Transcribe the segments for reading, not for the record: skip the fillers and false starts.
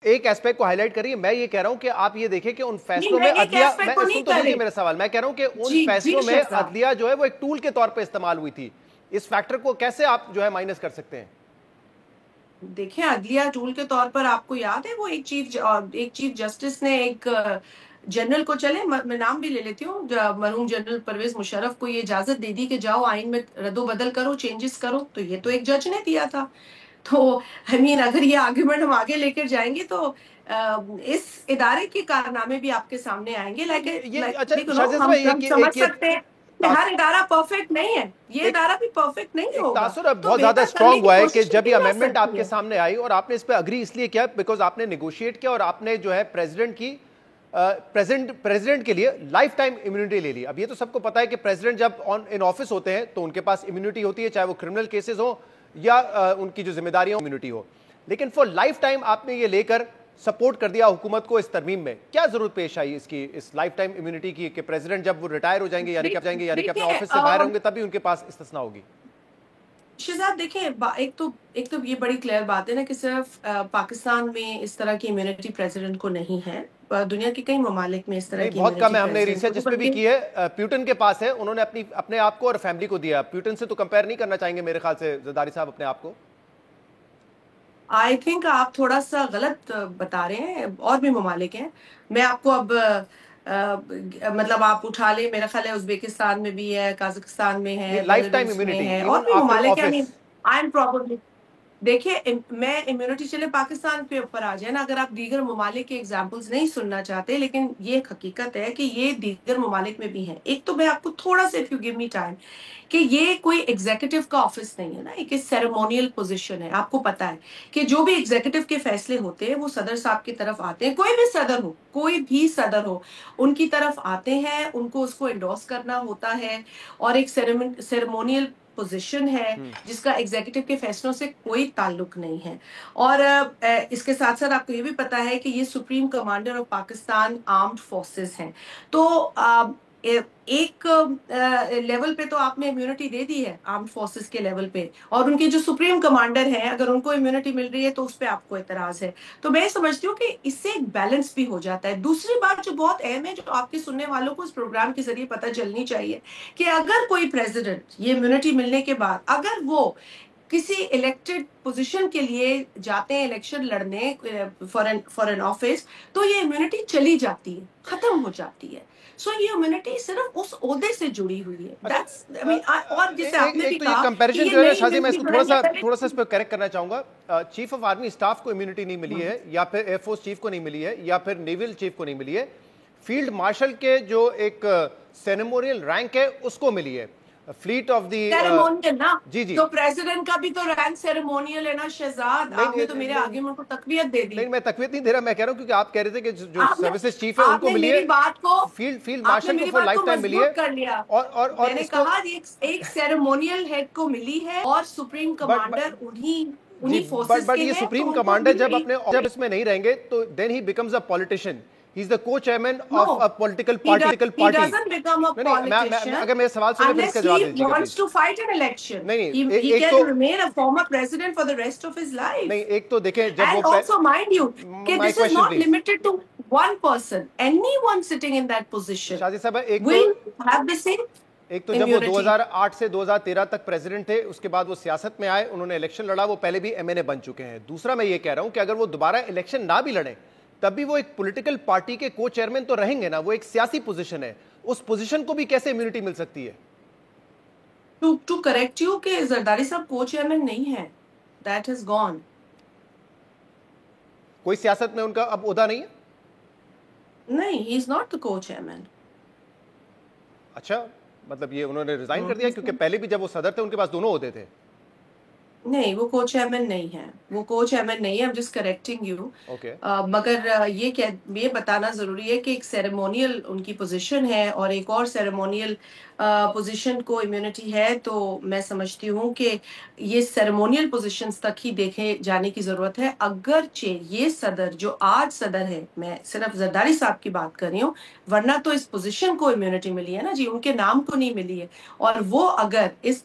ایک ایسپیکٹ کو high light کریے. میں یہ کہہ رہا ہوں کہ آپ یہ دیکھیں کہ ان فیصلوں میں عدلیہ, میں سن تو لیجیے میرا سوال, میں کہہ رہا ہوں کہ ان فیصلوں میں عدلیہ جو ہے وہ ایک ٹول کے طور پہ استعمال ہوئی تھی. اس فیکٹر کو کیسے آپ جو ہے مائنس کر سکتے ہیں؟ دیکھیں عدلیہ ٹول کے طور پر آپ کو یاد ہے وہ ایک چیف جسٹس نے ایک جنرل کو, چلے میں نام بھی لے لیتی ہوں, مرحوم جنرل پرویز مشرف کو یہ اجازت دے دی کہ جاؤ آئین میں رد و بدل کرو, چینجز کرو, تو یہ تو ایک جج نے دیا تھا. تو اگر یہ آرگومنٹ ہم آگے لے کر جائیں گے تو اس ادارے کے کارنامے بھی آپ کے سامنے آئیں گے. ہم سمجھ سکتے ہیں کہ ہر ادارہ پرفیکٹ نہیں ہے, یہ ادارہ بھی پرفیکٹ نہیں ہوگا. تاثر اب بہت زیادہ اسٹرانگ ہوا ہے کہ جب یہ امینڈمنٹ آپ کے سامنے آئی اور آپ نے اس پہ اگری اس لیے کیا بیکاز آپ نے نیگوشیٹ کیا اور آپ نے جو ہے پریزیڈنٹ کی پریزیڈنٹ کے لیے لائف ٹائم امیونٹی لے لی. اب یہ تو سب کو پتا ہے کہ پریزیڈنٹ جب ان آفس ہوتے ہیں تو ان کے پاس امیونٹی ہوتی ہے, چاہے وہ کرمنل کیسز ہوں یا ان کی جو ذمہ داریاں امیونٹی ہو. لیکن فار لائف ٹائم آپ نے یہ لے کر سپورٹ کر دیا حکومت کو اس ترمیم میں. کیا ضرورت پیش آئی اس کی, اس لائف ٹائم امیونٹی کی, کہ پریزیڈنٹ جب وہ ریٹائر ہو جائیں گے یعنی کہ جائیں گے یعنی کہ اپنے آفس سے باہر ہوں گے تب بھی ان کے پاس استثناء ہوگی؟ شہزاد دیکھیں, ایک تو یہ بڑی کلیئر بات ہے نا کہ صرف پاکستان میں اس طرح کی امیونٹی پریزیڈنٹ کو نہیں ہے, دنیا کے کئی ممالک میں اس طرح کی بہت کم ہے. ہم نے ریسرچ اس پہ بھی کی ہے, پیوٹن کے پاس ہے, انہوں نے اپنے آپ کو اور فیملی کو دیا. پیوٹن سے تو کمپیئر نہیں کرنا چاہیں گے میرے خیال سے زرداری صاحب اپنے آپ کو. آئی تھنک آپ تھوڑا سا غلط بتا رہے ہیں, اور بھی ممالک ہیں. میں آپ کو اب مطلب آپ اٹھا لیں, میرا خیال ہے ازبیکستان میں بھی ہے, قازقستان میں ہے, لائف ٹائم بیلاروس میں ہے, امیونٹی اور بھی ممالک ہیں. آفس. دیکھیے میں امیونٹی چلے پاکستان کے اوپر آ جائے نا, اگر آپ دیگر ممالک کے ایگزامپلز نہیں سننا چاہتے, لیکن یہ ایک حقیقت ہے کہ یہ دیگر ممالک میں بھی ہیں. ایک تو میں آپ کو تھوڑا سا if you give me time کہ یہ کوئی ایگزیکٹو کا آفس نہیں ہے نا, ایک سیریمونیل پوزیشن ہے. آپ کو پتا ہے کہ جو بھی ایگزیکٹو کے فیصلے ہوتے ہیں وہ صدر صاحب کی طرف آتے ہیں, کوئی بھی صدر ہو ان کی طرف آتے ہیں, ان کو اس کو انڈورس کرنا ہوتا ہے, اور ایک سیریمونیل پوزیشن ہے جس کا ایگزیکٹو کے فیصلوں سے کوئی تعلق نہیں ہے. اور اس کے ساتھ ساتھ آپ کو یہ بھی پتا ہے کہ یہ supreme commander of Pakistan armed forces ہیں. تو ایک لیول پہ تو آپ نے امیونٹی دے دی ہے آرمڈ فورسز کے لیول پہ, اور ان کے جو سپریم کمانڈر ہیں اگر ان کو امیونٹی مل رہی ہے تو اس پہ آپ کو اعتراض ہے. تو میں سمجھتی ہوں کہ اس سے ایک بیلنس بھی ہو جاتا ہے. دوسری بات جو بہت اہم ہے, جو آپ کے سننے والوں کو اس پروگرام کے ذریعے پتہ چلنی چاہیے, کہ اگر کوئی پریزیڈنٹ یہ امیونٹی ملنے کے بعد اگر وہ کسی الیکٹڈ پوزیشن کے لیے جاتے ہیں الیکشن لڑنے فار این آفس, تو یہ امیونٹی چلی جاتی ہے, ختم ہو جاتی ہے. سو یہ امیونٹی صرف اس عہدے سے جڑی ہوئی ہے. اور جسے آپ نے بھی تو یہ کہا کمپیریزن جو ہے شازی, میں اس کو تھوڑا سا اس پہ کریکٹ کرنا چاہوں گا. چیف آف آرمی اسٹاف کو امیونٹی نہیں ملی ہے, یا پھر ایئر فورس چیف کو نہیں ملی ہے, یا پھر نیول چیف کو نہیں ملی ہے. فیلڈ مارشل کے جو ایک سیریمونیل رینک ہے اس کو ملی ہے. فلیٹ آف دی سیریمونیل نا, تو پریزیڈنٹ کا بھی تو رینک سیریمونیل ہے نا شہزاد. آپ نے تو میرے آرگیومنٹ کو تقویت دے دی. نہیں میں تقویت نہیں دے رہا, میں کہہ رہا ہوں کیونکہ آپ کہہ رہے تھے کہ جو سروسز چیف ہے ان کو ملی ہے, فیلڈ مارشل کو فور لائف ٹائم ملی ہے. کر لیا, اور میں نے کہا ایک سیریمونیل ہیڈ کو ملی ہے, اور سپریم کمانڈر انہی فورسز کے یہ ہیں. سپریم کمانڈر جب اس میں نہیں رہیں گے تو then he becomes a politician. He is the co-chairman of a political party. He doesn't become a politician اگر میرے سوال سنیں پھر اس کا جواب دیجیے گا. Unless he wants to fight an election. He can remain a former president for the rest of his life. نہیں ایک تو دیکھیں جب وہ, and also mind you کہ this is not limited to one person. Anyone sitting in that position Shazi صاحب will have the same. ایک تو جب وہ 2008 سے 2013 تک پریزیڈنٹ تھے, اس کے بعد وہ سیاست میں آئے, انہوں نے الیکشن لڑا, وہ پہلے بھی ایم این اے بن چکے ہیں. دوسرا میں یہ کہہ رہا ہوں کہ اگر وہ دوبارہ الیکشن نہ بھی لڑیں تب بھی وہ ایک پولیٹیکل پارٹی کے کو چیئرمین تو رہیں گے نا, وہ ایک سیاسی پوزیشن ہے. اس پوزیشن کو بھی کیسے امیونٹی مل سکتی ہے؟ ٹو کریکٹ یو کہ زرداری صاحب کو چیئرمین نہیں ہے, دیٹ ہز گون. کوئی سیاست میں ان کا اب عہدہ نہیں ہے؟ نہیں, ہی از ناٹ دا کو چیئرمین. اچھا, مطلب یہ انہوں نے ریزائن کر دیا, کیونکہ پہلے بھی جب وہ صدر تھے ان کے پاس دونوں عہدے تھے. نہیں, وہ کو چیئرمین نہیں ہے, وہ کو چیئرمین نہیں ہے. I'm just correcting you. مگر یہ بتانا ضروری ہے کہ ایک سیریمونیل ان کی پوزیشن ہے اور ایک اور سیریمونیل پوزیشن کو امیونٹی ہے. تو میں سمجھتی ہوں کہ یہ سیریمونیل پوزیشنز تک ہی دیکھے جانے کی ضرورت ہے. اگرچہ یہ صدر جو آج صدر ہے, میں صرف زرداری صاحب کی بات کر رہی ہوں, ورنہ تو اس پوزیشن کو امیونٹی ملی ہے نا جی, ان کے نام کو نہیں ملی ہے. اور وہ اگر اس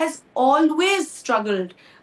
has always struggled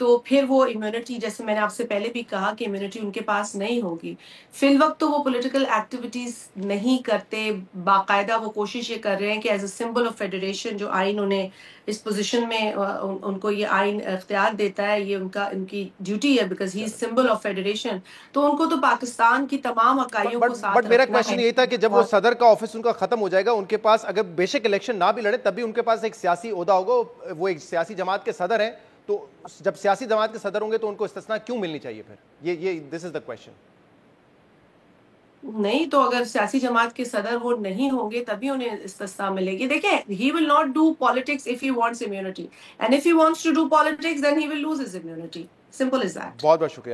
تو پھر وہ امیونٹی، جیسے میں نے آپ سے پہلے بھی کہا کہ امیونٹی ان کے پاس نہیں ہوگی. فی الوقت تو وہ پولیٹیکل ایکٹیویٹیز نہیں کرتے، باقاعدہ وہ کوشش یہ کر رہے ہیں کہ as a symbol of federation, جو آئین انہیں اس پوزیشن میں ان کو یہ آئین اختیار دیتا ہے، یہ ان کی ڈیوٹی ہے، because he is symbol of federation. تو ان کو تو پاکستان کی تمام اکائیوں کو ساتھ بٹ میرا رکھنا کوشچن ہے. یہ تھا کہ جب وہ صدر کا آفس ان کا ختم ہو جائے گا، ان کے پاس اگر بے شک الیکشن نہ بھی لڑے تب بھی ان کے پاس ایک سیاسی عہدہ ہوگا، وہ ایک سیاسی جماعت کے صدر ہیں، تو جب سیاسی جماعت کے صدر ہوں گے تو ان کو استثناء کیوں ملنی چاہیے پھر؟ یہ دس از دا کوشچن. نہیں تو اگر سیاسی جماعت کے صدر وہ نہیں ہوں گے تبھی انہیں استثناء ملے گی. دیکھیں he will not do politics if he wants immunity, and if he wants to do politics then he will lose his immunity, simple as that. بہت بہت شکریہ.